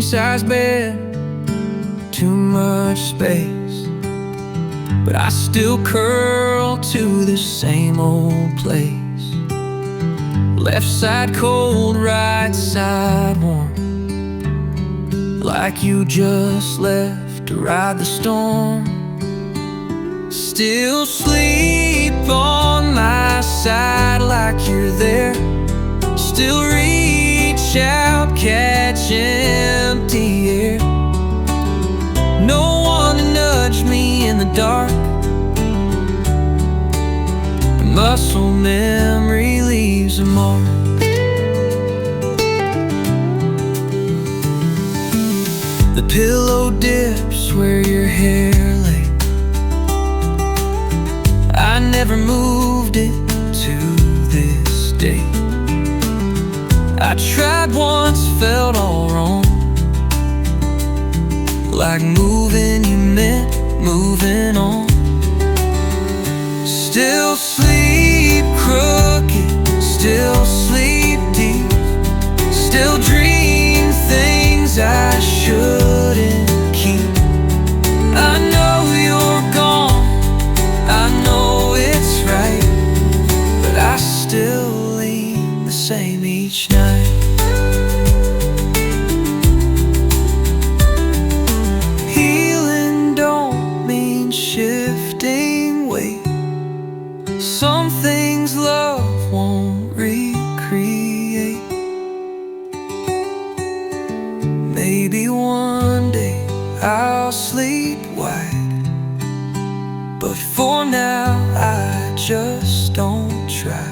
king-size bed, too much space, but I still curl to the same old place. Left side cold, right side warm, like you just left to ride the storm. Still sleep on my side like you're there. Still reach out, catch empty air. No one to nudge me in the dark. Muscle memory leaves a mark. The pillow dips where your hair lay. I never moved it to this day. I tried once, felt all wrong, like moving you meant moving on. Still sleep crooked, still sleep deep, still dream things I shouldn't keep. I know you're gone, I know it's right, but I still lean the same each night. Healing don't mean shifting weight. Some things love won't recreate. Maybe one day I'll sleep wide, but for now I just don't try.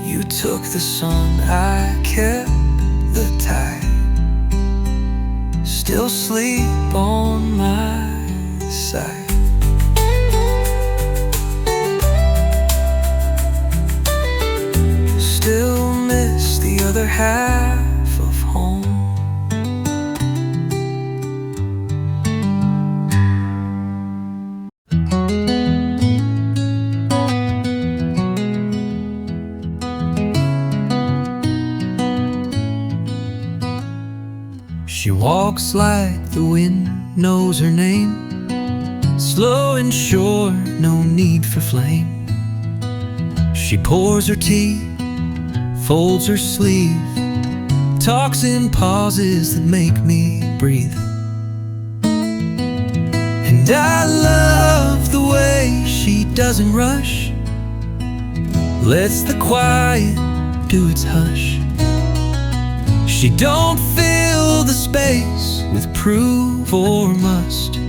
You took the sun, I kept the tide. Still sleep on my side. Still miss the other half of home. She walks like the wind knows her name. Slow and sure, no need for flame. She pours her tea, folds her sleeve, talks in pauses that make me breathe. And I love the way she doesn't rush, lets the quiet do its hush. She don't fill the space with proof or must,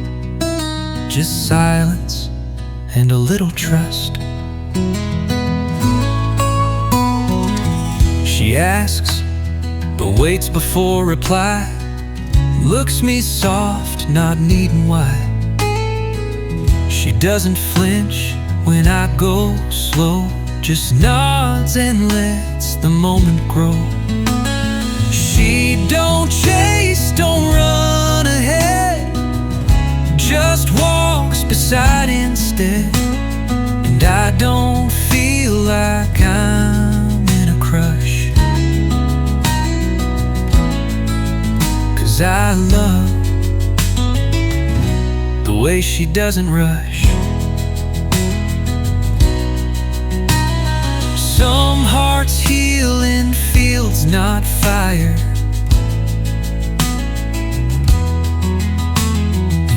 just silence and a little trust. She asks, but waits before reply. Looks me soft, not needing why. She doesn't flinch when I go slow, just nods and lets the moment grow. She don't chase, don't run ahead, just walks beside instead. And I don't feel like I'm in a crush, 'cause I love the way she doesn't rush. Some hearts heal in fields, not fire,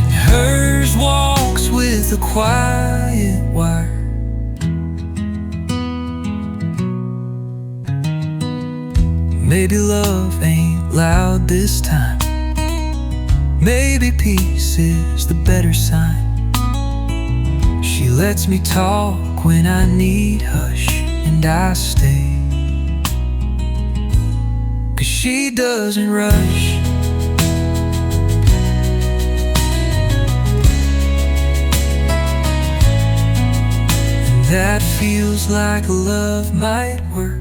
and hers walks with a quiet wire. Maybe love ain't loud this time, maybe peace is the better sign. She lets me talk when I need hush, and I stay, 'cause she doesn't rush. And that feels like love might work.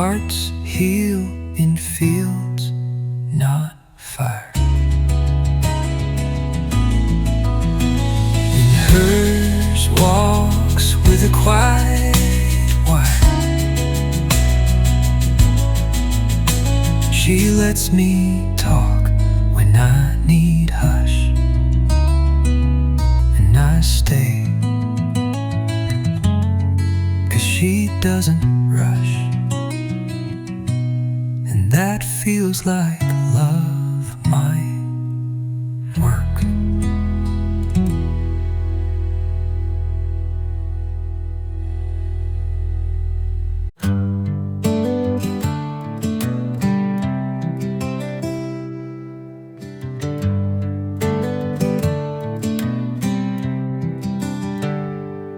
Hearts heal in fields, not fire. lets me talk when I need hush, and I stay, 'cause she doesn't rush, and that feels like love might work.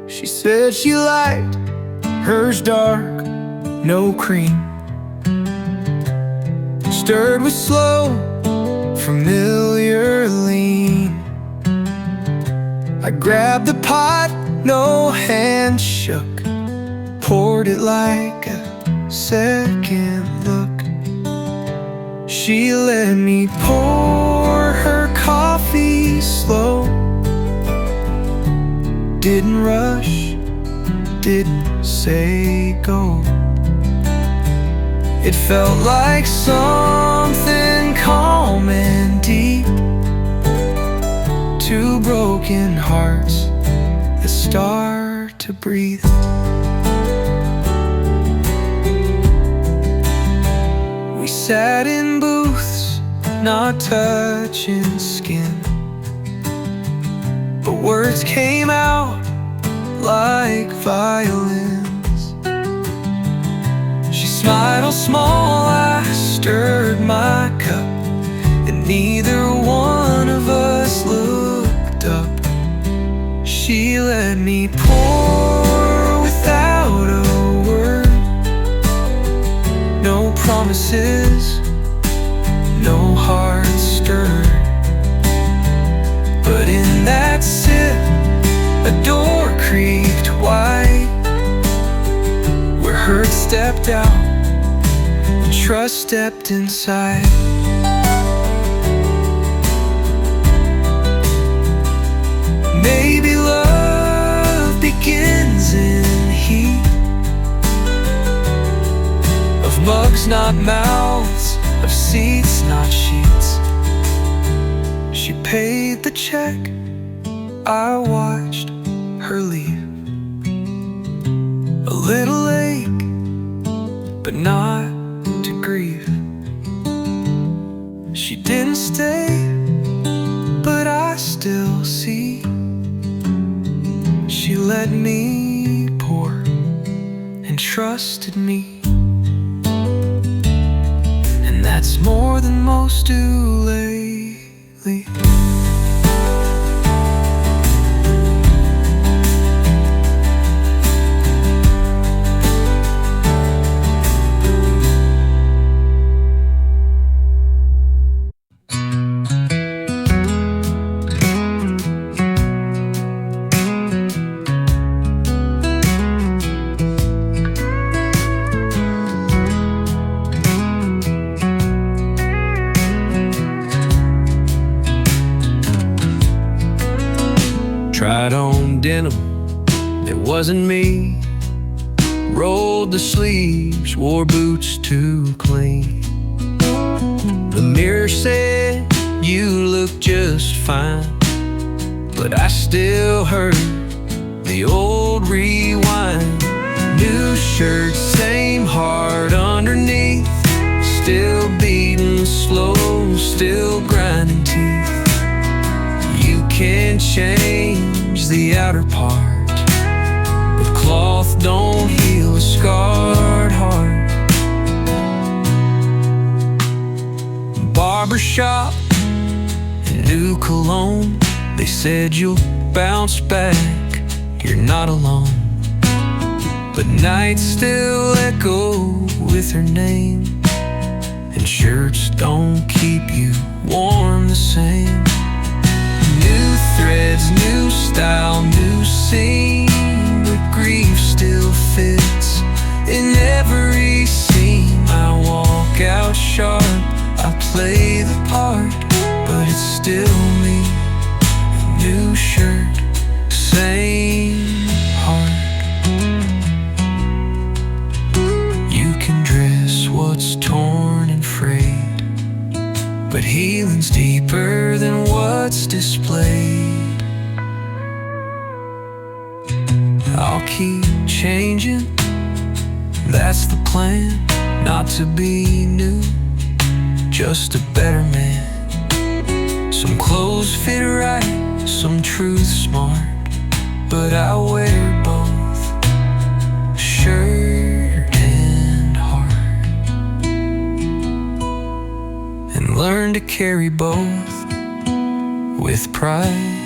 She said she liked hers dark, no cream, stirred with slow, familiar lean. I grabbed the pot, no hand shook, poured it like a second look. She let me pour her coffee slow, didn't rush, didn't say go. It felt like something calm and deep, two broken hearts that start to breathe. We sat in booths, not touching skin, but words came out like violins. She smiled all small, I stirred my cup, and neither one of us looked up. She let me pour without a word, no promises, no heart stirred. But in that sip, a door creaked wide, where hurt stepped out and trust stepped inside. Maybe love begins in heat of mugs, not mouths, of seats, not sheets. She paid the check, I watched her leave. A little ache, but not to grieve. She didn't stay, but I still see. She let me pour and trusted me, and that's more than most do lately. Tried on denim, it wasn't me. Rolled the sleeves, wore boots too clean. The mirror said, you look just fine, but I still heard the old rewind. New shirt, same heart underneath, still beating slow, still grinding teeth. You can change the outer part, but cloth don't heal a scarred heart. Barbershop and new cologne, they said you'll bounce back, you're not alone. But nights still echo with her name, and shirts don't keep you warm the same. New threads, new style, new scene, but grief still fits in every seam. I walk out sharp, I play the part, but it's still me. New shirt, same heart. You can dress what's torn and frayed, I'll keep changing. That's the plan, not to be new, just a better man. Some clothes fit right, some truth smart, but I wear both, shirt and heart, and learn to carry both with pride.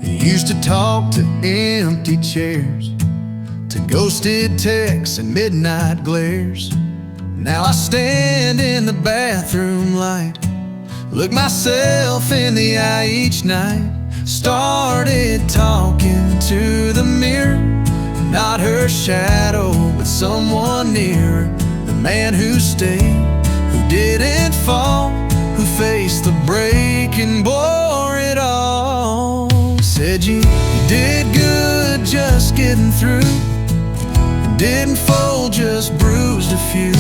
Used to talk to empty chairs, to ghosted texts and midnight glares. Now I stand in the bathroom light, look myself in the eye each night. Started talking to the mirror, not her shadow, but someone nearer. The man who stayed, who didn't fall, who faced the break and bore it all. Said you did good just getting through, didn't fold, just bruised a few.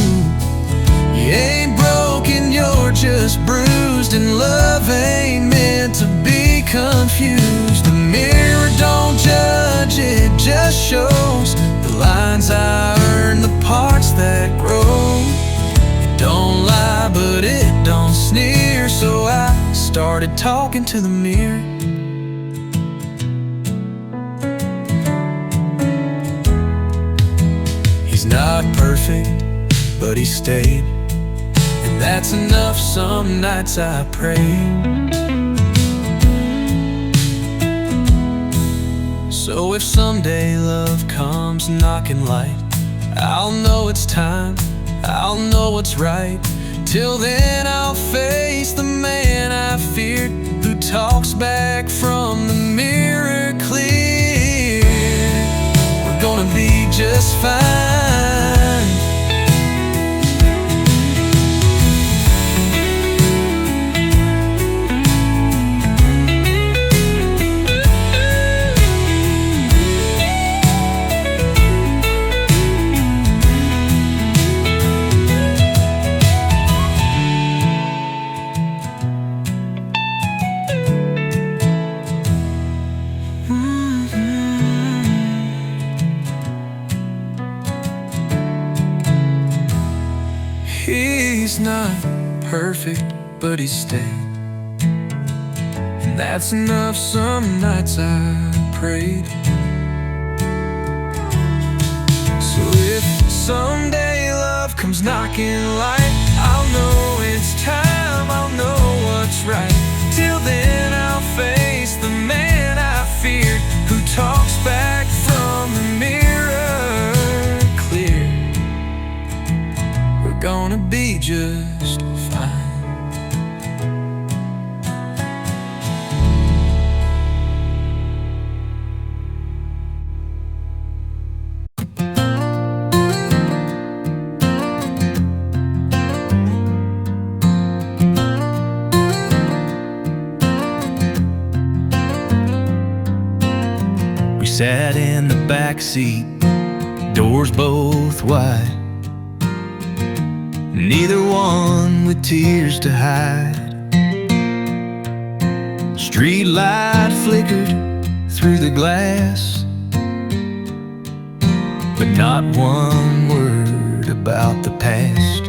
You ain't broken, you're just bruised, and love ain't meant to be confused. The mirror don't judge, it just shows the lines I earn, the parts that grow. It don't lie, but it don't sneer, so I started talking to the mirror. He's not perfect, but he stayed, and that's enough. Some nights I pray. So if someday love comes knocking light, I'll know it's time, I'll know what's right. Till then I'll face the man I feared, who talks back from the mirror clear. We're gonna be just fine. He's not perfect, but he stayed, and that's enough. Some nights I prayed. So if someday love comes knocking light, I'll know it's time, I'll know what's right. Till then I'll face the man I feared, who talks back from the mirror clear. We're gonna be just fine. We sat in the back seat, doors both wide, neither one with tears to hide. Street light flickered through the glass, but not one word about the past.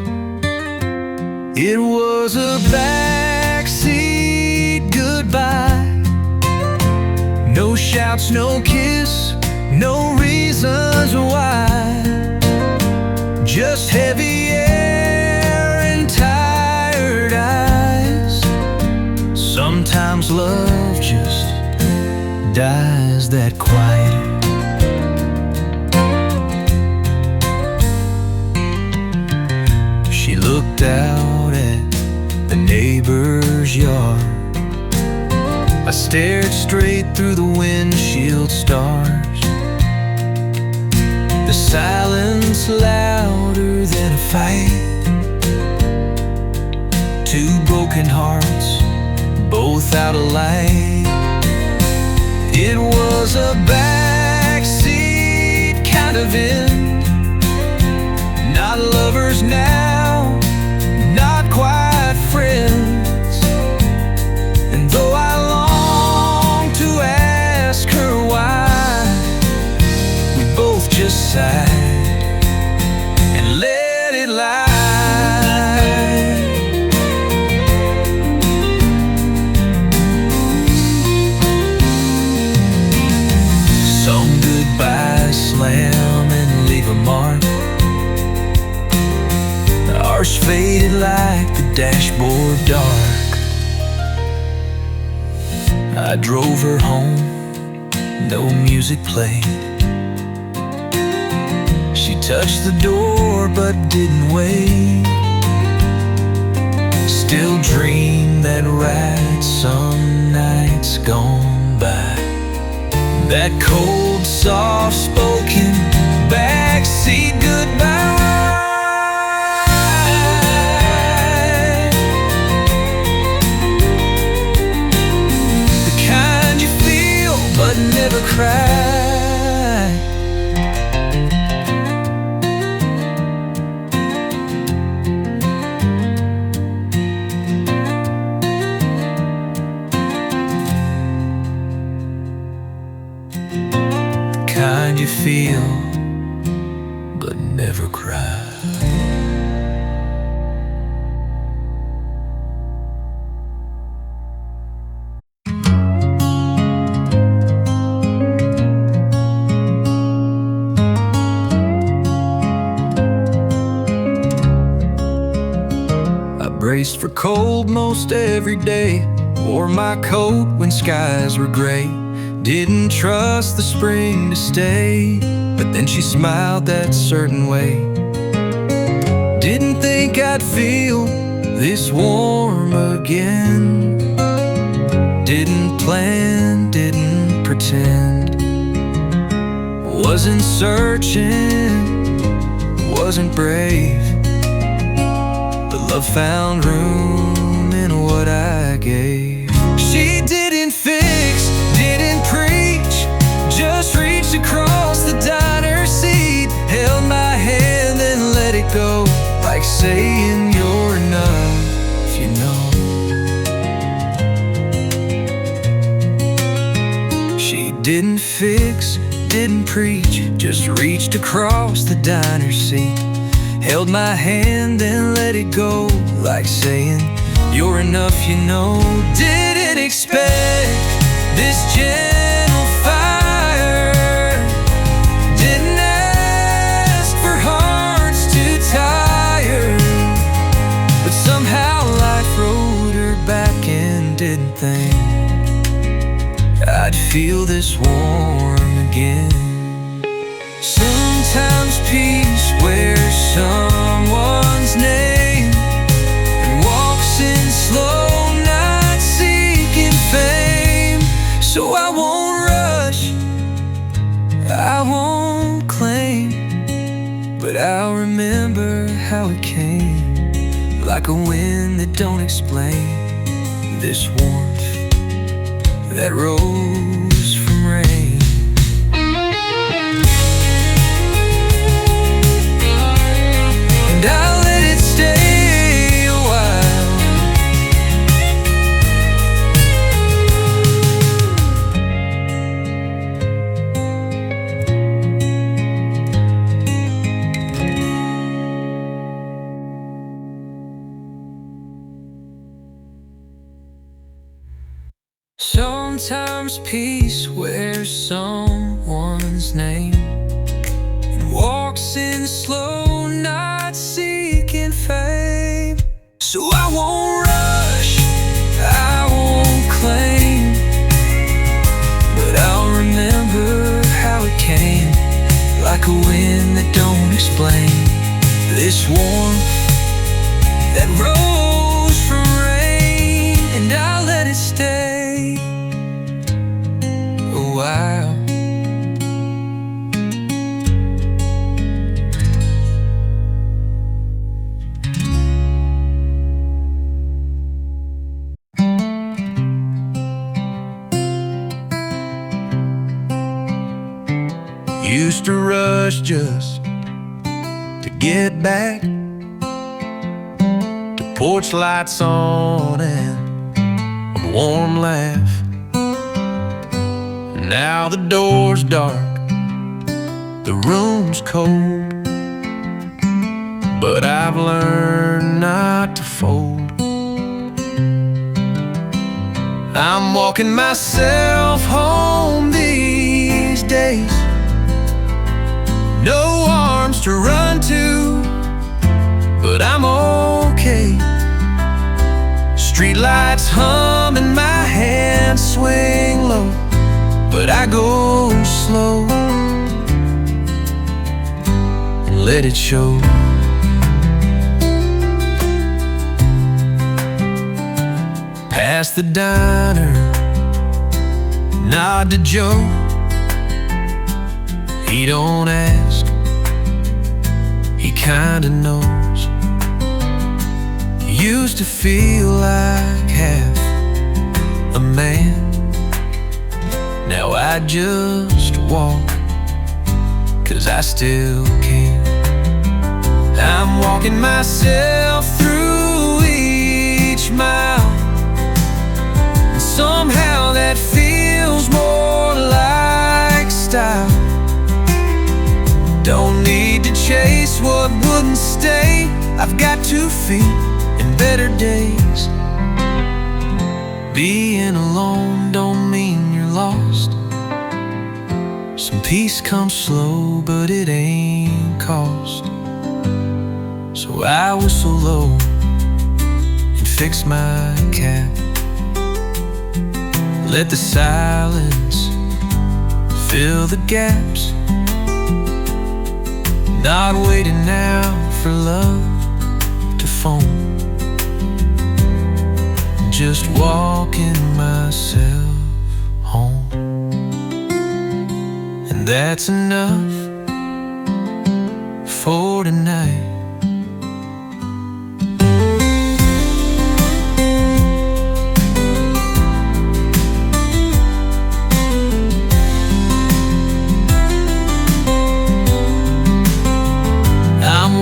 It was a backseat goodbye. No shouts, no kiss, no reasons why. Just heavy air and tired eyes. Sometimes love just dies that quiet. She looked out at the neighbor's yard. I stared straight through the windshield stars. The silence louder than a fight. Two broken hearts, both out of light. It was a backseat kind of end. Not lovers now, not quite friends. And though I long to ask her why, we both just sighed and let it lie. Some goodbyes slam and leave a mark. Ours faded like the dashboard dark. I drove her home, no music played. She touched the door but didn't wait. Still dream that ride some nights gone by. That cold, soft-spoken backseat goodbye. The kind you feel but never cry. Kind you feel, but never cry. I braced for cold most every day, wore my coat when skies were gray. Didn't trust the spring to stay, but then she smiled that certain way. Didn't think I'd feel this warm again. Didn't plan, didn't pretend. Wasn't searching, wasn't brave, but love found room in what I gave. She didn't fix, didn't preach, just reached across the diner seat, held my hand and let it go, like saying you're enough, you know. She didn't fix, didn't preach, just reached across the diner seat, held my hand and let it go, like saying you're enough, you know. Didn't expect this gentle fire, didn't ask for hearts too tired, but somehow life rode her back and didn't think I'd feel this warm again. Sometimes peace wears someone's name and walks in slow, not seeking fame. So I won't rush, I won't claim, but I'll remember how it came, like a wind that don't explain, this warmth that rose from rain. And I'll let it stay a while. Sometimes peace wears someone's name and walks in slow, not seeking fame. So I won't rush, I won't claim, but I'll remember how it came, like a wind that don't explain, this warmth that rose from rain. And I'll let it stay a while. Used to rush just to get back, to porch lights on and a warm laugh. Now the door's dark, the room's cold, but I've learned not to fold. I'm walking myself home these days. No arms to run to, but I'm okay. Streetlights hum and my hands swing low, but I go slow and let it show. Past the diner, nod to Joe. He don't ask, he kinda knows. Used to feel like half a man. Now I just walk, 'cause I still can. I'm walking myself through each mile, and somehow that feels more like style. Don't need to chase what wouldn't stay. I've got 2 feet in better days. Being alone don't mean you're lost. Some peace comes slow, but it ain't cost. So I whistle low and fix my cap. Let the silence fill the gaps. Not waiting now for love to phone. Just walking myself home. And that's enough for tonight.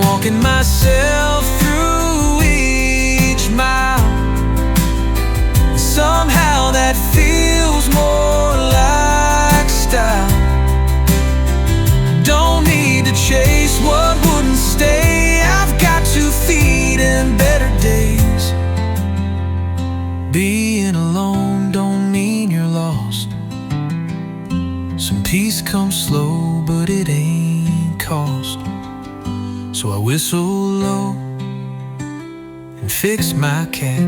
Walking myself through each mile, somehow that feels more like style. Don't need to chase what wouldn't stay. I've got 2 feet in better days. Being alone don't mean you're lost. Some peace comes slow, but it ain't cost. So I whistle low and fix my cap.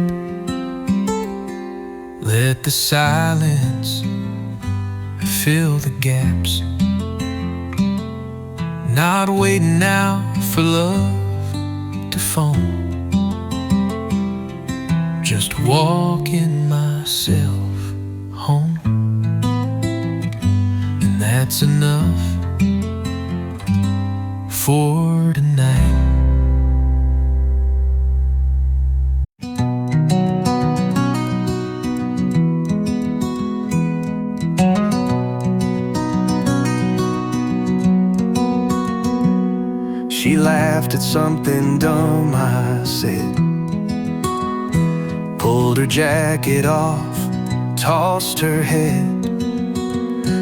Let the silence fill the gaps. Not waiting now for love to phone. Just walking myself home. And that's enough for tonight. She laughed at something dumb I said, pulled her jacket off, tossed her head.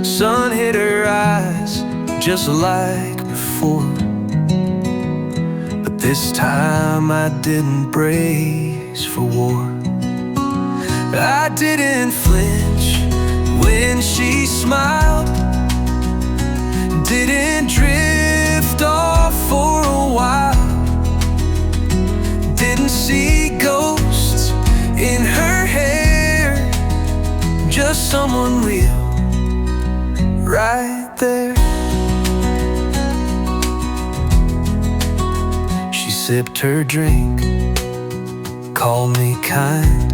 Sun hit her eyes just like before. This time I didn't brace for war. I didn't flinch when she smiled. Didn't drift off for a while. Didn't see ghosts in her hair. Just someone real right there. Sipped her drink, called me kind,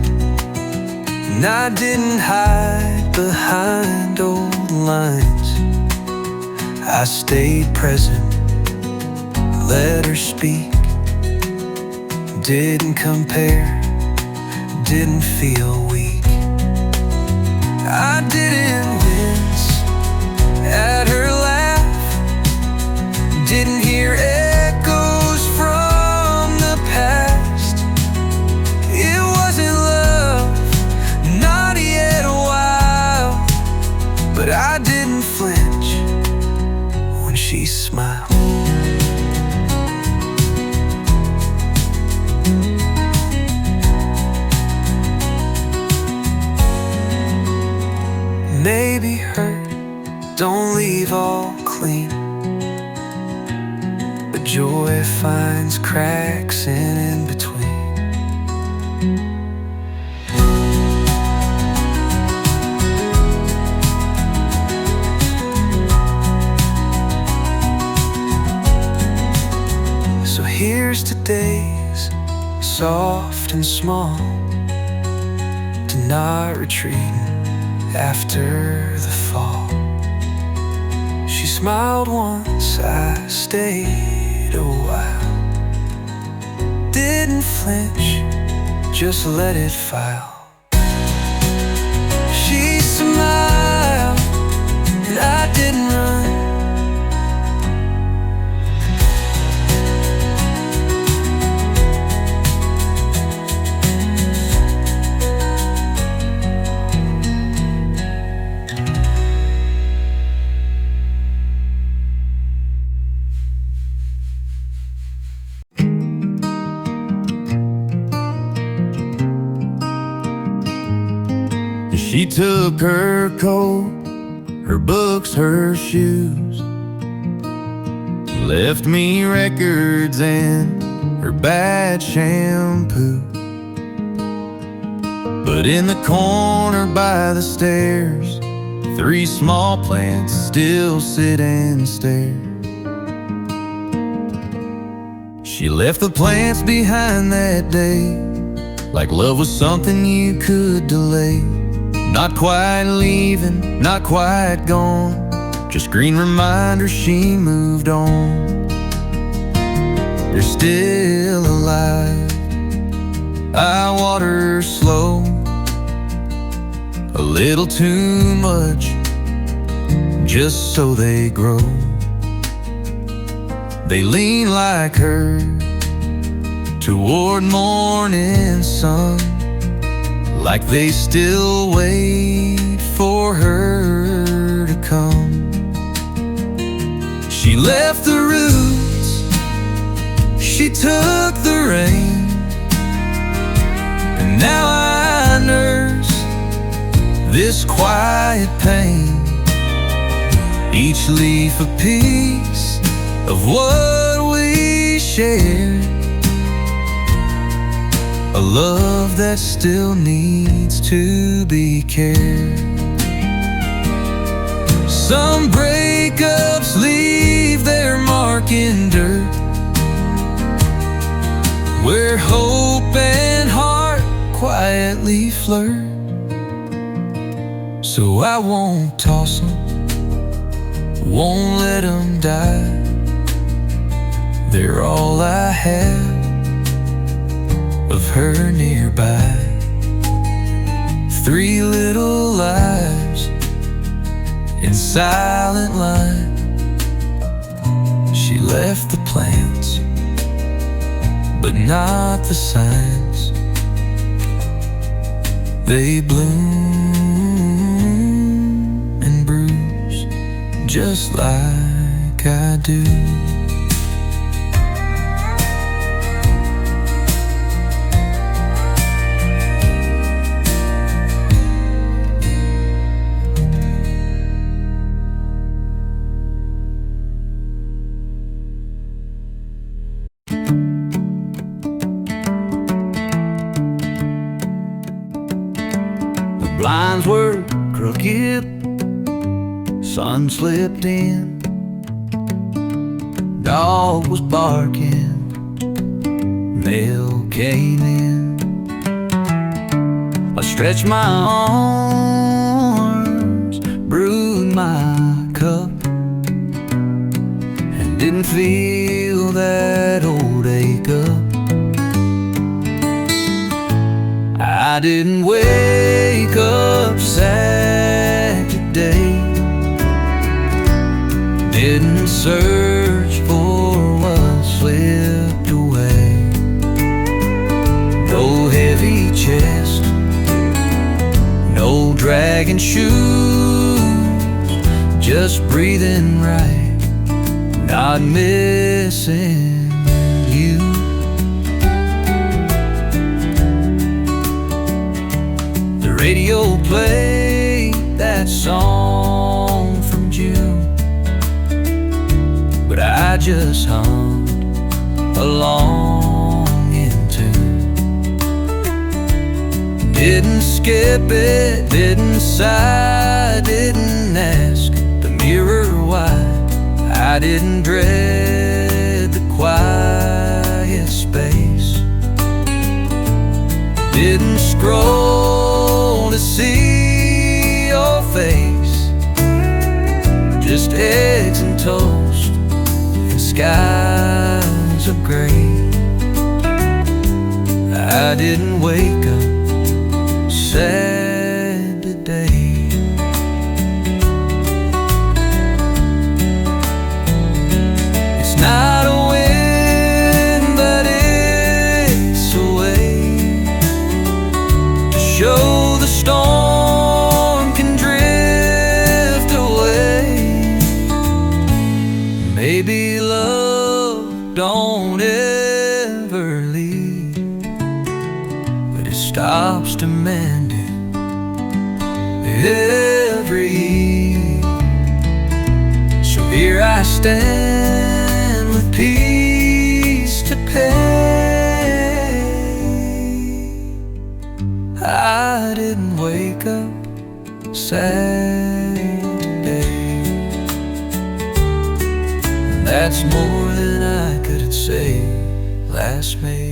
and I didn't hide behind old lines. I stayed present, let her speak. Didn't compare, didn't feel weak. I didn't wince at her laugh, didn't flinch when she smiled. Maybe hurt don't leave all clean, but joy finds cracks in between. So here's to days soft and small, to not retreating after the fall. She smiled once, I stayed a while. Didn't flinch, just let it file. She smiled, and I didn't run. She took her coat, her books, her shoes, left me records and her bad shampoo. But in the corner by the stairs, 3 small plants still sit and stare. She left the plants behind that day, like love was something you could delay. Not quite leaving, not quite gone, just green reminders she moved on. They're still alive, I water slow, a little too much, just so they grow. They lean like her toward morning sun, like they still wait for her to come. She left the roots, she took the rain, and now I nurse this quiet pain. Each leaf a piece of what we shared, a love that still needs to be cared. Some breakups leave their mark in dirt, where hope and heart quietly flirt. So I won't toss them, won't let them die. They're all I have of her nearby. 3 little lives in silent line. She left the plants, but not the signs. They bloom and bruise just like I do. Blinds were crooked, sun slipped in, dog was barking, mail came in. I stretched my arms, brewed my cup, and didn't feel that old ache up. I didn't wake up sad today, didn't search for what slipped away. No heavy chest, no dragging shoes, just breathing right, not missing you. The radio played that song from June, but I just hummed along in tune. Didn't skip it, didn't sigh, didn't ask the mirror why. I didn't dread the quiet space, didn't scroll to see your face. Just eggs and toast and skies of gray. I didn't wake up sad today. It's not a win, but it's a way to show the storm can drift away. Maybe love don't ever leave, but it stops demanding every eve. So here I stand with peace to pay. I didn't wake up sad today. That's more than I could say last May.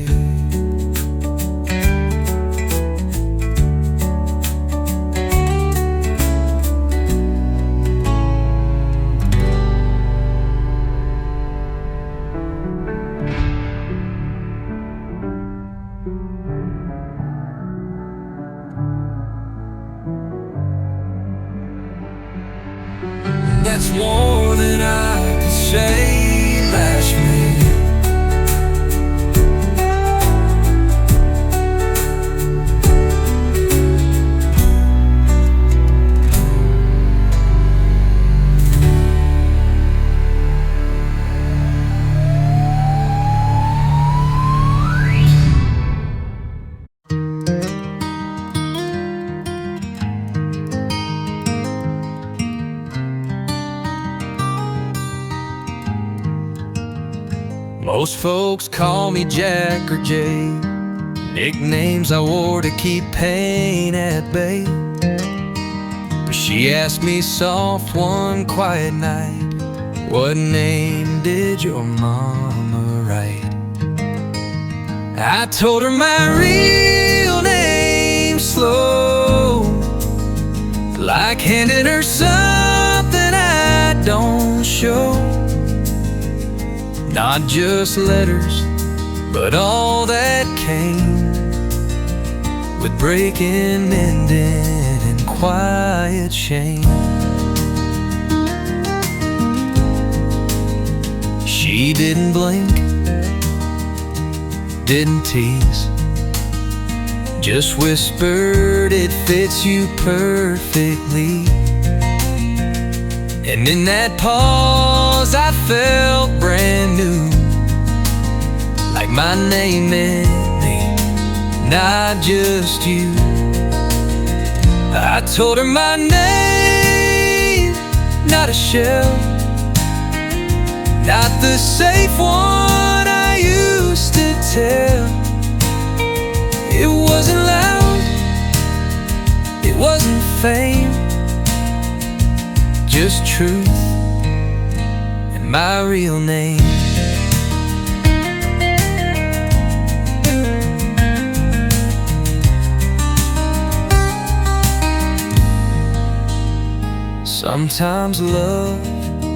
That's more than I could say last May. Most folks call me Jack or Jay, nicknames I wore to keep pain at bay. But she asked me soft one quiet night, what name did your mama write? I told her my real name slow, like handing her something I don't show. Not just letters, but all that came with breaking, mending, and quiet shame. She didn't blink, didn't tease, just whispered, it fits you perfectly. And in that pause I felt brand new, like my name meant me, not just you. I told her my name, not a shell, not the safe one I used to tell. It wasn't loud, it wasn't fame, just truth and my real name. Sometimes love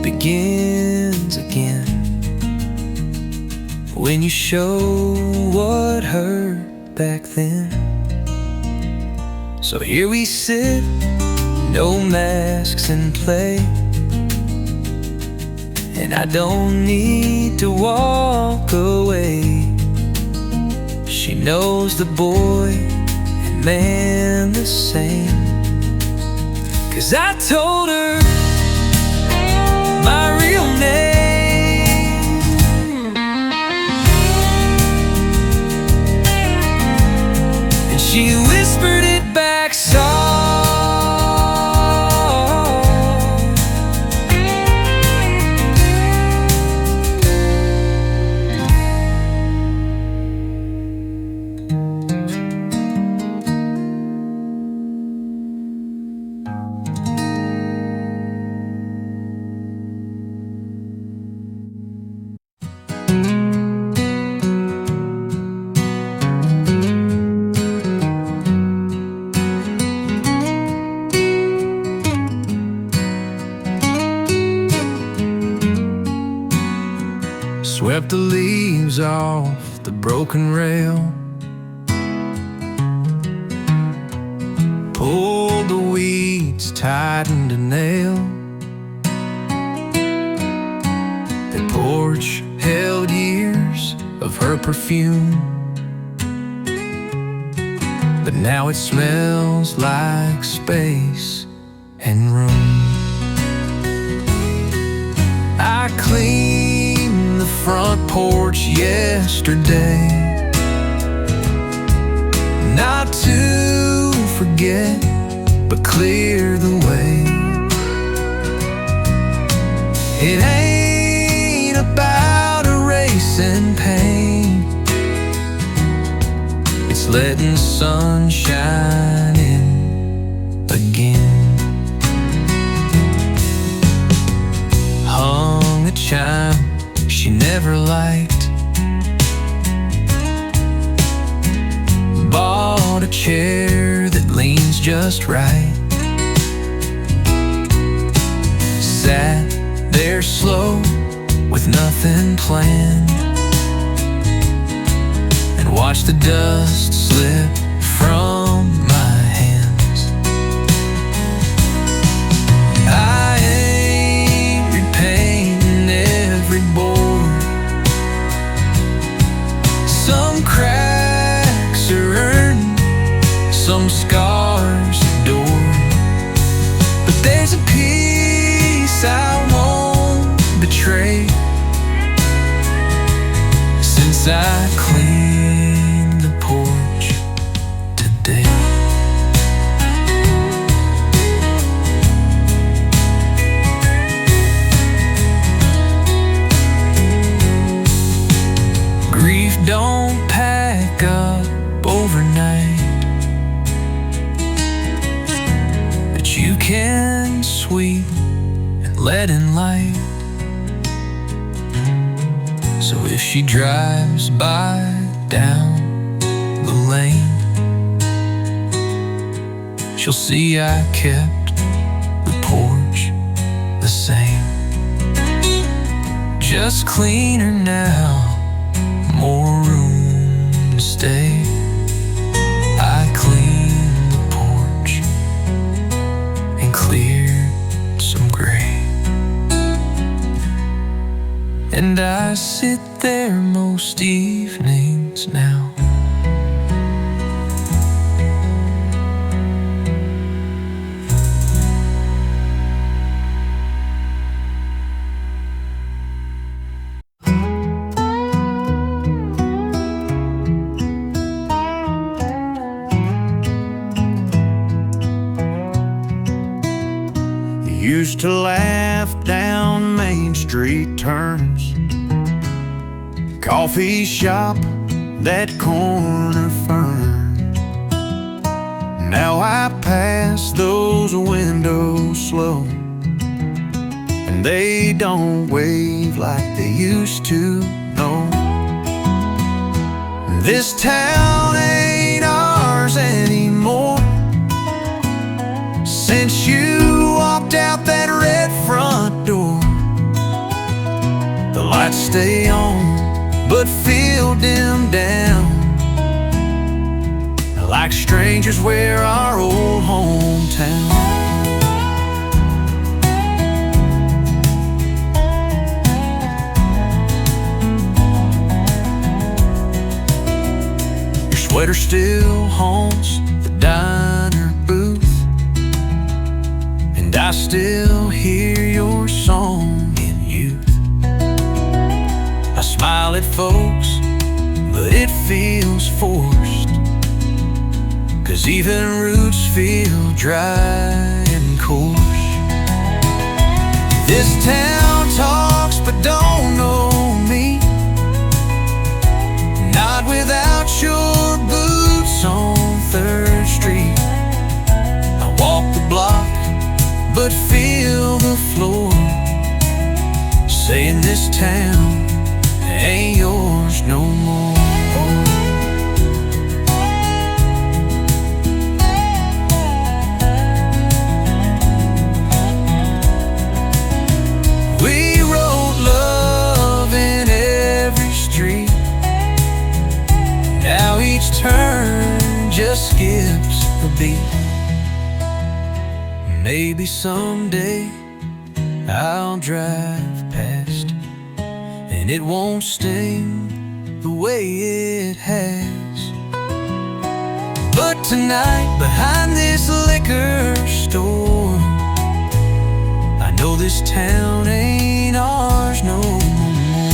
begins again when you show what hurt back then. So here we sit, no masks in play, and I don't need to walk away. She knows the boy and man the same, 'cause I told her swept the leaves off the broken rail, pulled the weeds, tightened a nail. The porch held years of her perfume, but now it smells like space and room. I cleaned the front porch yesterday, not to forget, but clear the way. It ain't about erasing pain, it's letting sun shine in again. Hung a chime she never liked, bought a chair that leans just right, sat there slow with nothing planned, and watched the dust slip from my hands. I ain't repainting every board, some cracks are earned, some scars adored, but there's a piece I won't betray since I cleaned the porch today. Grief don't pack up overnight, but you can sweep and let in light. So if she drives by down the lane, she'll see I kept the porch the same. Just cleaner now, more room to stay. I cleaned the porch and cleared some gray, and I sit there most evenings now. Used to laugh down Main Street turns, coffee shop, that corner fern. Now I pass those windows slow, and they don't wave like they used to, no. This town ain't ours anymore since you walked out that red front door. The lights stay on, but feel dimmed down, like strangers wear our old hometown. Your sweater still haunts the diner booth, and I still hear your song in youth. I smile at folks, but it feels forced, 'cause even roots feel dry and coarse. This town talks but don't know me, not without your boots on 3rd Street. I walk the block but feel the floor, saying this town ain't yours no more. We wrote love be. Maybe someday I'll drive past and it won't sting the way it has. But tonight, behind this liquor store, I know this town ain't ours no more.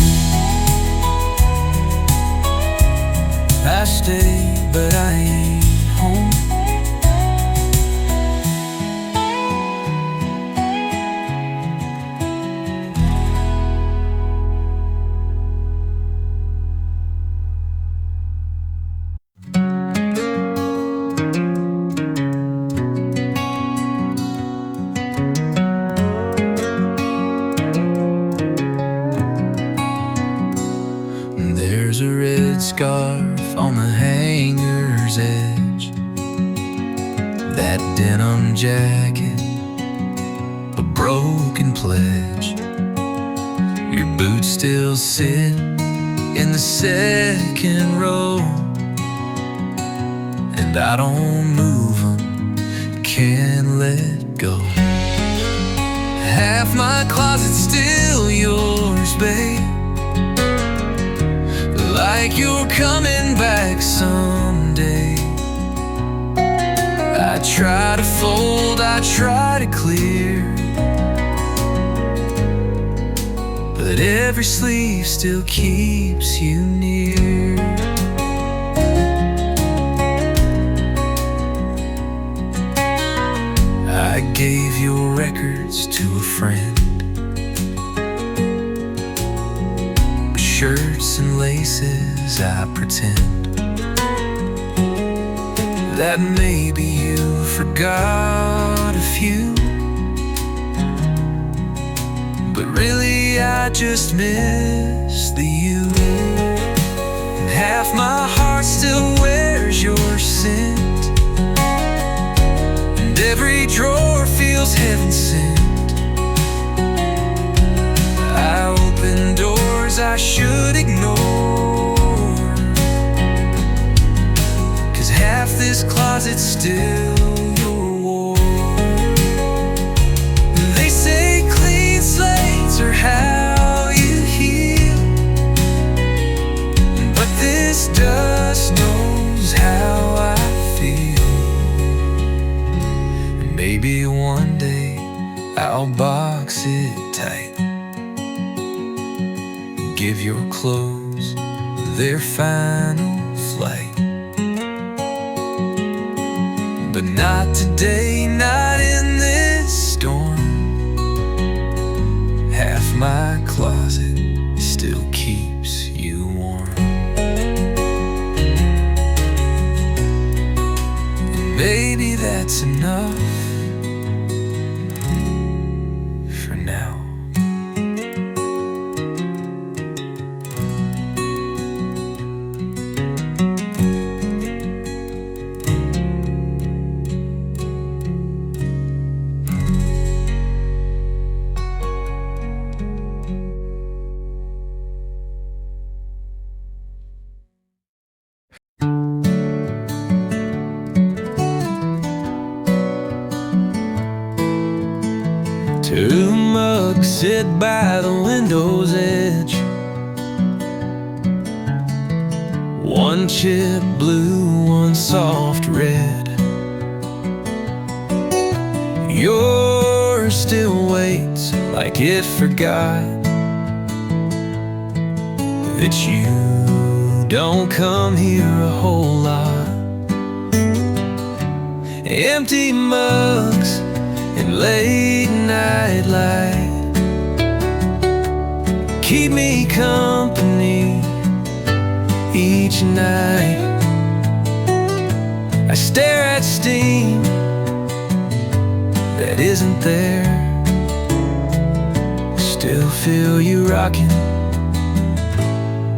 I stay, but I ain't home. There's a red scarf on the hangar's edge, that denim jacket, a broken pledge. Your boots still sit in the second row, and I don't move them, can't let go. Half my closet's still yours, babe, like you're coming back someday. I try to fold, I try to clear, but every sleeve still keeps you near. I gave your records to a friend, shirts and laces, I pretend that maybe you forgot a few, but really I just miss the you. And half my heart still wears your scent, and every drawer feels heaven sent. I open doors I should ignore, 'cause half this closet's still your war. They say clean slates are how you heal, but this dust knows how I feel. And maybe one day I'll box it tight, give your clothes their final flight. But not today, not in this storm. Half my closet still keeps you warm. And maybe that's enough for now. Two mugs sit by the window's edge, one chip blue, one soft red. Yours still waits like it forgot that you don't come here a whole lot. Empty mugs and late night light keep me company each night. I stare at steam that isn't there, still feel you rocking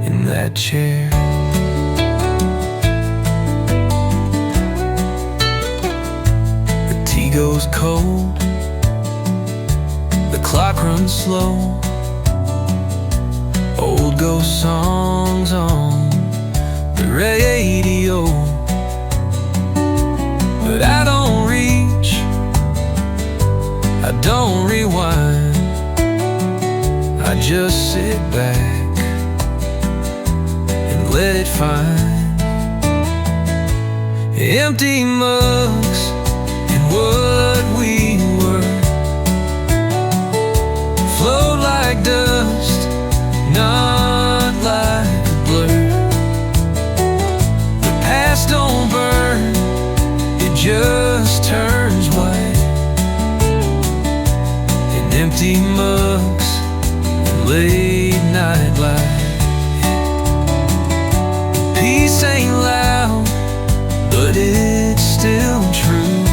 in that chair. The tea goes cold, the clock runs slow, old ghost songs on the radio. but I don't reach, I don't rewind. I just sit back and let it find empty mugs and what we were float like dust, not like a blur. The past don't burn, it just turns white. In empty mugs and late night light. Peace ain't loud, but it's still true.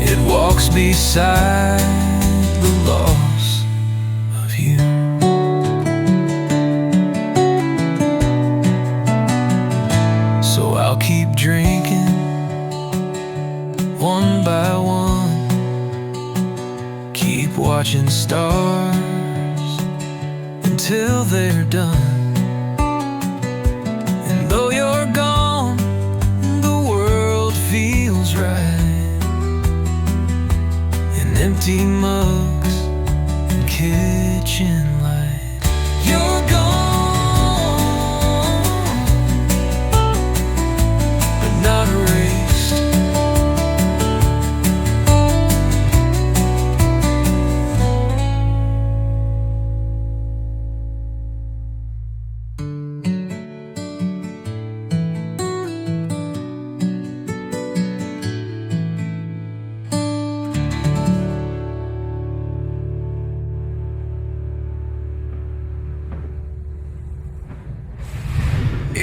It walks beside the loss of you. So I'll keep drinking one by one, keep watching stars until they're done. And though you're gone, the world feels right. In empty mugs and kitchen light. You're gone, but not erased.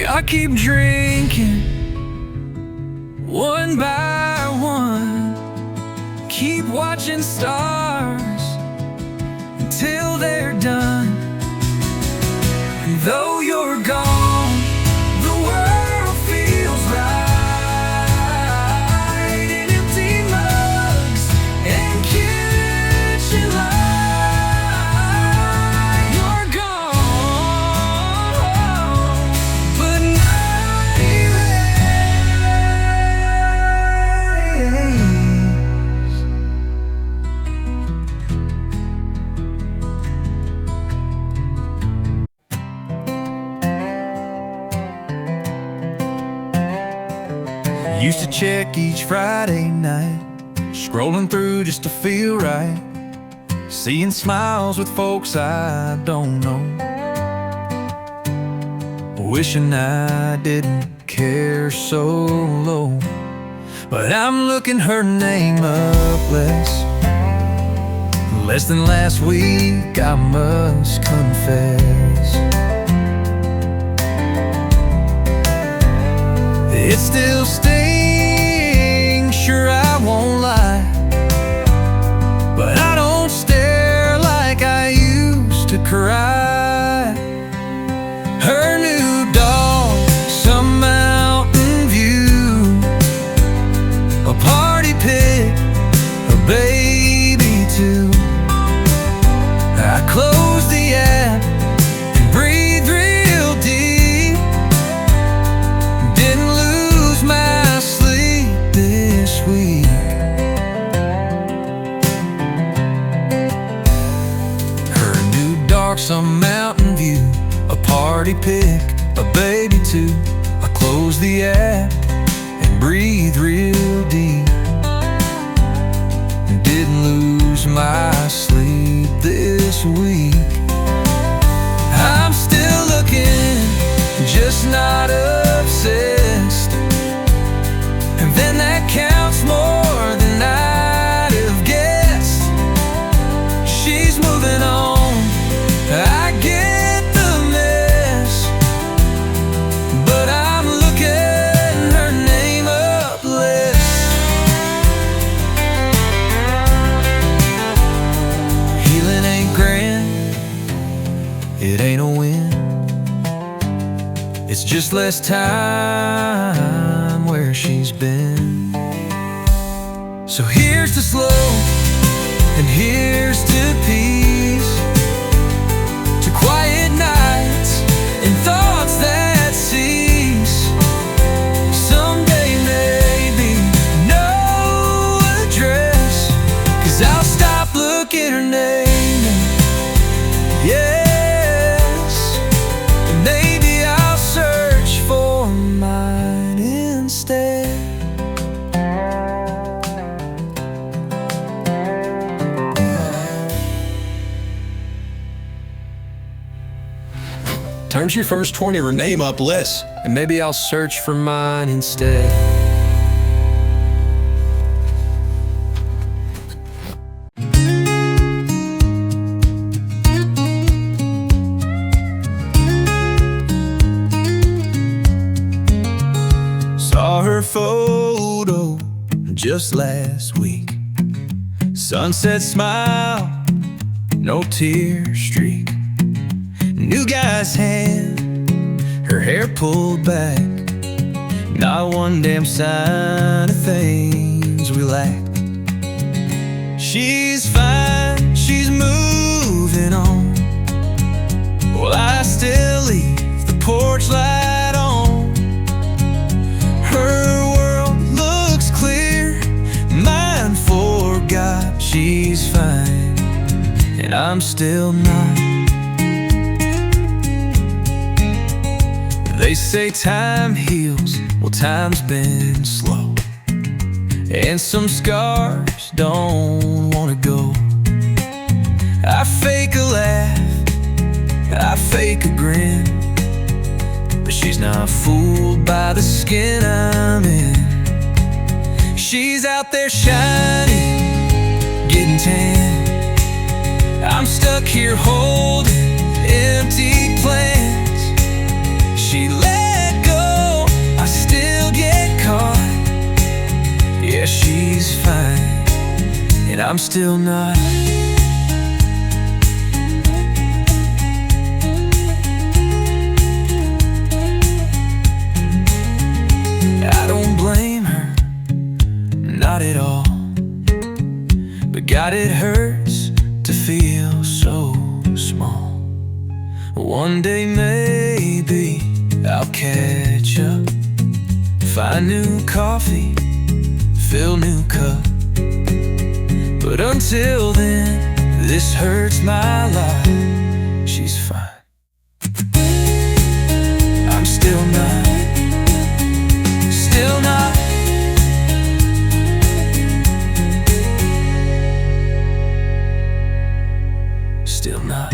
I keep drinking one by one, keep watching stars until they're done. And though you're gone, the world feels right. In empty mugs and kitchen light. You're gone, but not erased. Used to check each Friday night, scrolling through just to feel right, seeing smiles with folks I don't know, wishing I didn't care so low. But I'm looking her name up less than last week, I must confess. It still stings, sure I won't lie, but I don't stare like I used to cry. Her new dog, some mountain view, a party pit, a baby too. I closed the app and breathed real deep. Didn't lose my sleep this week. Her new dog, some mountain view, a party pic, a baby too. I closed the app and breathed real deep. Didn't lose my sleep this week. I'm still looking, just not obsessed. And then that counts more than I'd have guessed. She's moving on, I get the mess, but I'm looking her name up less. Healing ain't grand, it ain't a win. It's just less time where she's been. So here's to slow, and here's to peace, to quiet nights and thoughts that cease. Someday maybe Turn to your first 20 or name up list, and maybe I'll search for mine instead. Saw her photo just last week. Sunset smile, no tear streak. New guy's hand, her hair pulled back. Not one damn sign of things we lack. She's fine, she's moving on. Well, I still leave the porch light on. Her world looks clear, mine forgot. She's fine, and I'm still not. They say time heals, well time's been slow, and some scars don't wanna go. I fake a laugh, I fake a grin, but she's not fooled by the skin I'm in. She's out there shining, getting tan. I'm stuck here holding empty plans. She let go, I still get caught. Yeah, she's fine, and I'm still not. I don't blame her, not at all. But God, it hurts to feel so small. One day maybe I'll catch up, find new coffee, fill new cup. But until then, this hurts my life. She's fine, I'm still not. Still not. Still not.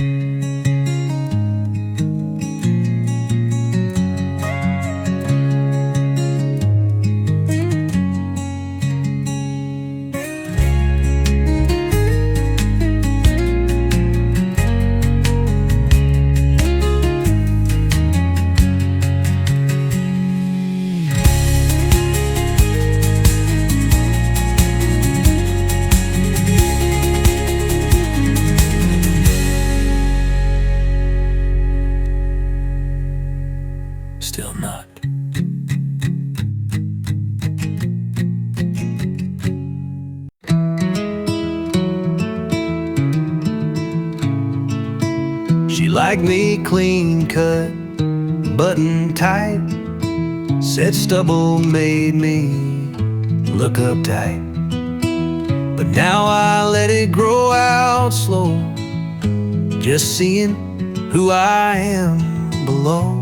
Still not. She liked me clean cut, button tight. Said stubble made me look uptight. But now I let it grow out slow, just seeing who I am below.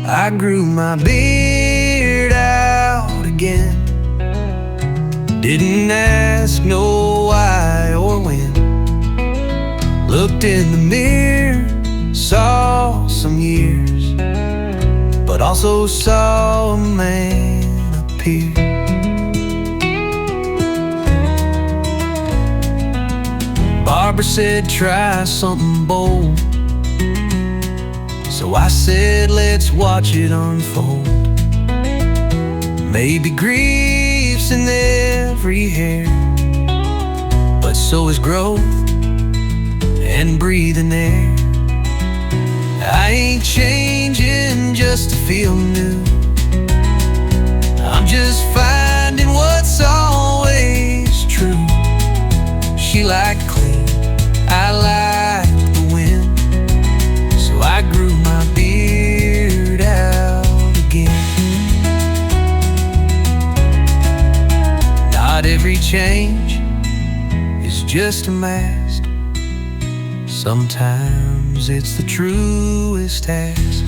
I grew my beard out again. Didn't ask no why or when. Looked in the mirror, saw some years, but also saw a man appear. Barbara said try something bold, so I said, let's watch it unfold. Maybe grief's in every hair, but so is growth and breathing air. I ain't changing just to feel new. I'm just finding what's always true. She liked clean, I liked the wind, so I grew my beard out again. Not every change is just a mask. Sometimes it's the truest task.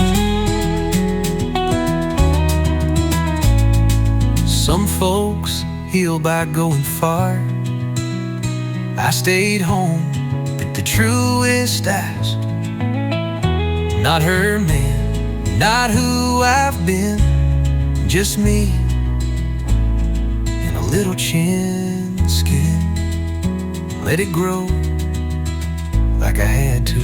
Some folks heal by going far. I stayed home at the truest ask. Not her man, not who I've been, just me and a little chin skin. Let it grow like I had to.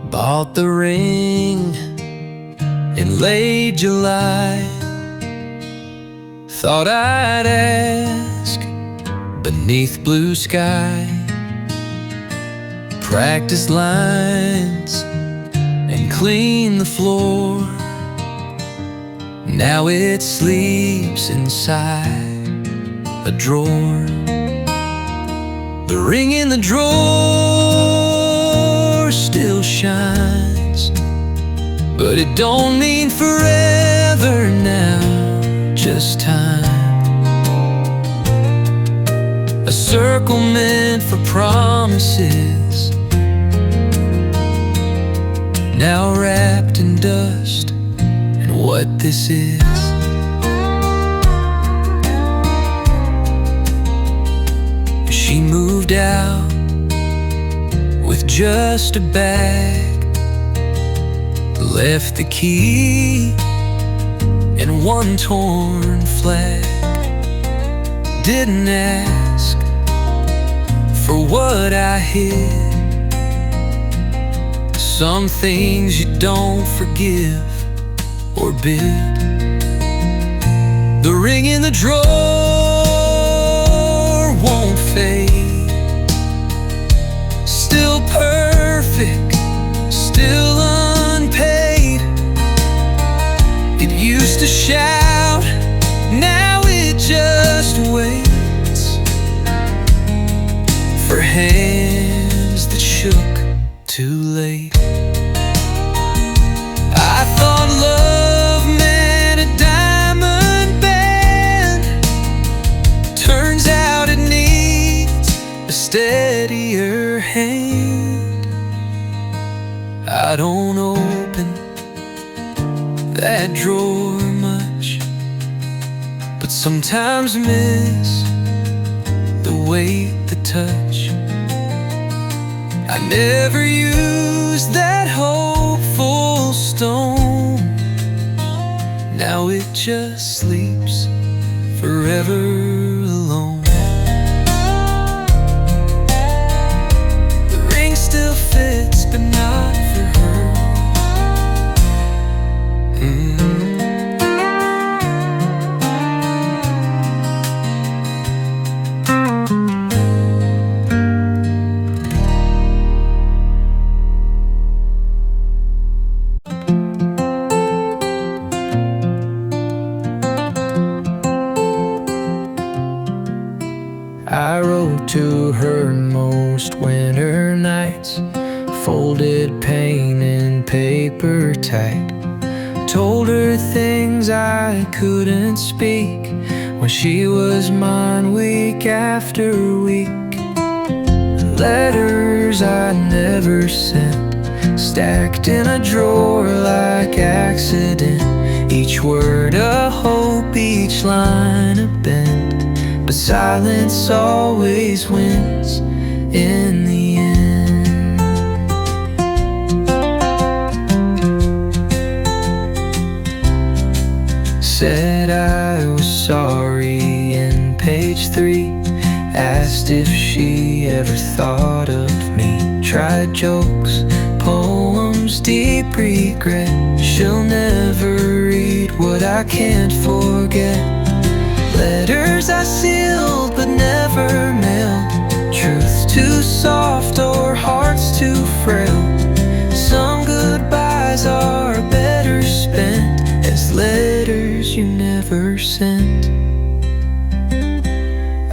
Bought the ring in late July. Thought I'd ask beneath blue sky. Practice lines and clean the floor. Now it sleeps inside a drawer. The ring in the drawer still shines, but it don't mean forever now, just time. A circle meant for promises, now wrapped in dust. And what this is, she moved out with just a bag, left the key and one torn flag. Didn't ask for what I hid. Some things you don't forgive or bid. The ring in the drawer won't fade. Still perfect, still unpaid. It used to shout, now it just waits for hands that shook too late. I thought love meant a diamond band. Turns out it needs a steadier hand. I don't open that drawer much, but sometimes miss the weight, the touch. I never used that hopeful stone. Now it just sleeps forever alone. The ring still fits, but not for her. I wrote to her most winter nights, folded pain in paper tight. Told her things I couldn't speak when she was mine week after week. Letters I never sent, stacked in a drawer like accident. Each word a hope, each line a bend, but silence always wins in the end. Said I was sorry in page 3, asked if she ever thought of me. Tried jokes, poems, deep regret. She'll never read what I can't forget. Letters I sealed but never mailed. Truth too soft or hearts too frail. Some goodbyes are better spent as letters you never sent.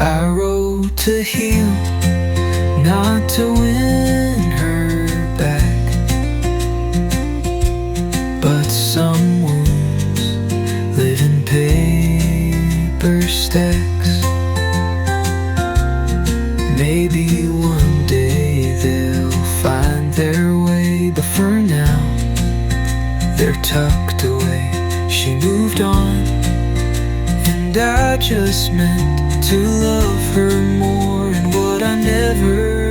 I wrote to heal, not to win her back, but some wounds for now. They're tucked away, she moved on, and I just meant to love her more. And what I never